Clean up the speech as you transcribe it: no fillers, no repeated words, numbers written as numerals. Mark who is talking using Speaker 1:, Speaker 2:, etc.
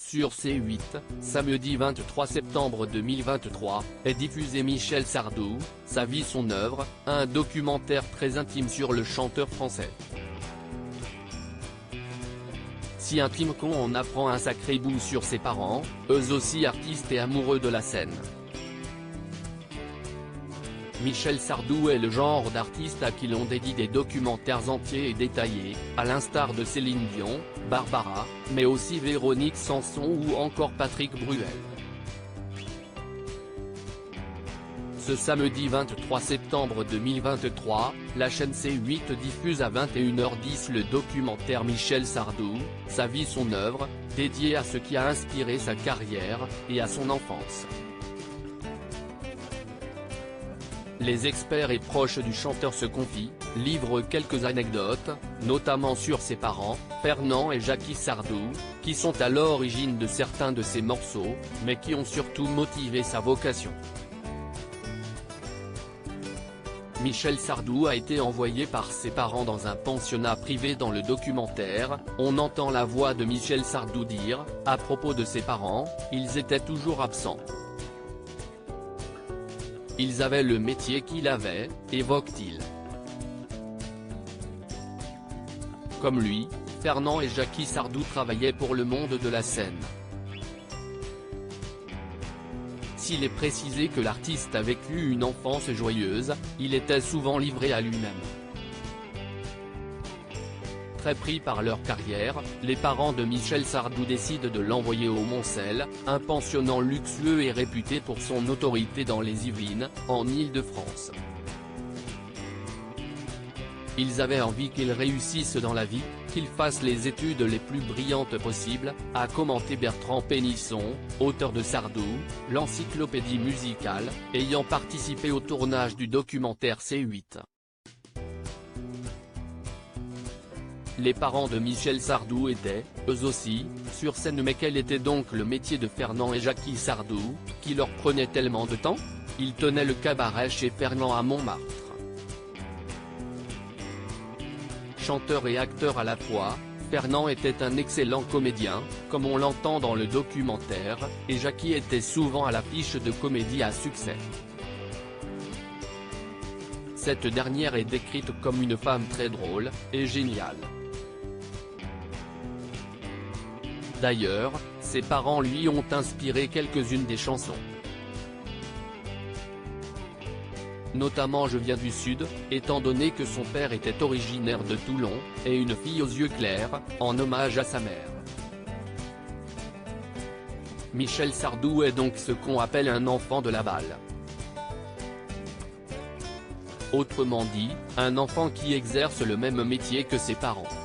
Speaker 1: Sur C8, samedi 23 septembre 2023, est diffusé Michel Sardou, Sa vie son œuvre, un documentaire très intime sur le chanteur français. Si intime qu'on en apprend un sacré bout sur ses parents, eux aussi artistes et amoureux de la scène. Michel Sardou est le genre d'artiste à qui l'on dédie des documentaires entiers et détaillés, à l'instar de Céline Dion, Barbara, mais aussi Véronique Sanson ou encore Patrick Bruel. Ce samedi 23 septembre 2023, la chaîne C8 diffuse à 21h10 le documentaire Michel Sardou, Sa vie son œuvre, dédié à ce qui a inspiré sa carrière, et à son enfance. Les experts et proches du chanteur se confient, livrent quelques anecdotes, notamment sur ses parents, Fernand et Jackie Sardou, qui sont à l'origine de certains de ses morceaux, mais qui ont surtout motivé sa vocation. Michel Sardou a été envoyé par ses parents dans un pensionnat privé. Dans le documentaire, on entend la voix de Michel Sardou dire, à propos de ses parents, ils étaient toujours absents. Ils avaient le métier qu'il avait, évoque-t-il. Comme lui, Fernand et Jackie Sardou travaillaient pour le monde de la scène. S'il est précisé que l'artiste a vécu une enfance joyeuse, il était souvent livré à lui-même. Très pris par leur carrière, les parents de Michel Sardou décident de l'envoyer au Moncel, un pensionnat luxueux et réputé pour son autorité dans les Yvelines, en Île-de-France. Ils avaient envie qu'il réussisse dans la vie, qu'il fasse les études les plus brillantes possibles, a commenté Bertrand Pénisson, auteur de Sardou, l'encyclopédie musicale, ayant participé au tournage du documentaire C8. Les parents de Michel Sardou étaient, eux aussi, sur scène. Mais quel était donc le métier de Fernand et Jackie Sardou, qui leur prenait tellement de temps? Ils tenaient le cabaret chez Fernand à Montmartre. Chanteur et acteur à la fois, Fernand était un excellent comédien, comme on l'entend dans le documentaire, et Jackie était souvent à l'affiche de comédies à succès. Cette dernière est décrite comme une femme très drôle, et géniale. D'ailleurs, ses parents lui ont inspiré quelques-unes des chansons. Notamment Je viens du Sud, étant donné que son père était originaire de Toulon, et Une fille aux yeux clairs, en hommage à sa mère. Michel Sardou est donc ce qu'on appelle un enfant de la balle. Autrement dit, un enfant qui exerce le même métier que ses parents.